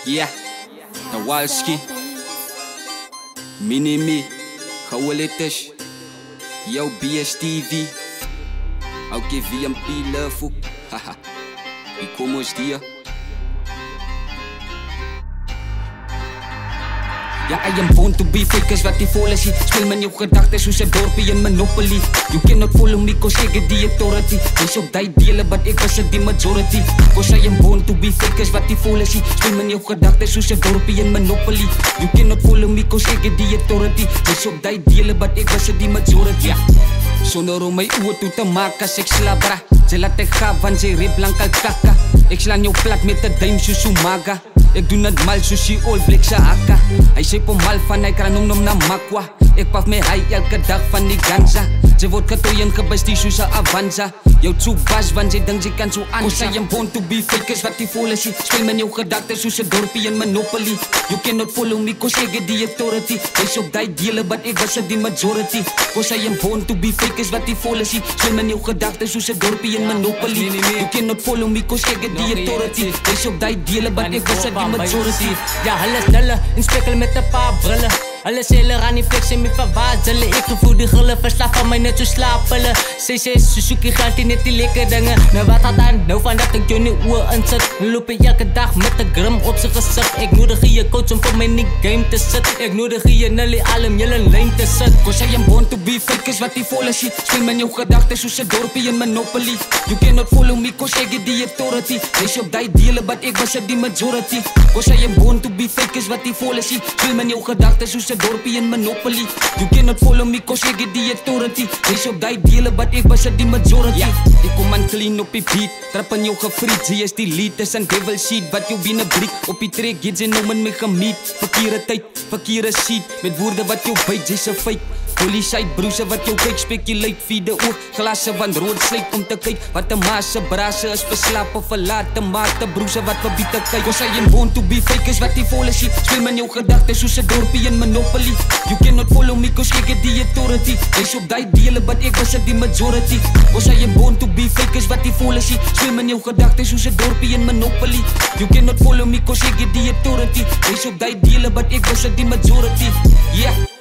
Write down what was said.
Yeah, Kowalski, Mini-Me, Kawalitas, yo BSTV, I'll give VMP love, haha, wie kom ons die? Ja, I am born to be fake is wat die vol is. Speel met jou gedagtes soos 'n dorpie in Monopoly. You cannot follow me cause ek het die authority. Dis op die dele but ek was die majority. Cause I am born to be fake is wat die vol is. Speel met jou gedagtes soos 'n dorpie in Monopoly. You cannot follow me cause ek het die authority. Dis op die dele but ek was die majority. Sonder om my oë toe te maak as ek slabra. Jy laat ek gaan want jy rip blank al kaka. Ek slaan jou plat met 'n duim soos Umaga. Ek doen het mal soos die All Black se hakka. Hy sê op mal van hy kan nom na makwa. Ek paf my hy elke dag van die ganja. Jy word getooi en gebestie soos 'n Avanza. Jou tsoek bas want jy dink jy kan so aan. Cause I am born to be fake is wat die vol is. Speel met jou gedagtes soos 'n dorpie in Monopoly. You cannot follow me cause ek het die authority. Dis op die dele but ek was die majority. Cause I am born to be fake is wat die vol is. Speel met jou gedagtes soos 'n dorpie in Monopoly. You cannot follow me cause ek het die authority. Dis op die dele but ek was die majority. Ja, hulle is nulle en spekkel met 'n paar brille. Hulle sê hulle gaan nie flex en my verwaas. Hulle ek gevoel die gulle verslaaf van my net so slaap hulle. Sê Suzuki geld net die lekker dinge. Nou wat gaat aan? Nou van dat ek jou nie oor insit. Loop ek elke dag met 'n grim op sy gesig. Ek nodig je coach om vir my nie game te sit. Ek nodig je Nelly Alem julle lyn te sit. Cause I am born to be fake is wat die vol is. Speel met jou gedagtes soos 'n dorpie in Monopoly. You cannot follow me cause ek het die authority. Dis op die dele but ek was die majority. Cause I am born to be fake is wat die vol is. Speel met jou gedagtes soos 'n dorpie in Monopoly. You cannot follow me cause ek het die authority. Dis op die dele but ek was die majority. Ek kom aan clean op die beat. Trap in jou gefriet. Jy is die lead. Dis een devil shit wat jou binnen breek. Op die trek het jy nou met my gemeet. Verkeerde tyd, verkeerde seat. Met woorde wat jou byt, jy's 'n fake. Holy side broese wat jou kyk, speculate, feed de oog. Glasse van rood slyk om te kyk. Wat 'n maase brase is verslaap of verlaat. Mate broese wat verbied te kyk. Cause I am born to be fake is wat die vol is. Speel met jou gedagtes soos 'n dorpie in Monopoly. You cannot follow me cause ek het die authority. Dis op die dele but ek was die majority. Cause I am born to be fake is wat die vol is. Speel met jou gedagtes soos 'n dorpie in Monopoly. You cannot follow me cause ek het die authority. Dis op die dele but ek was die majority. Yeah.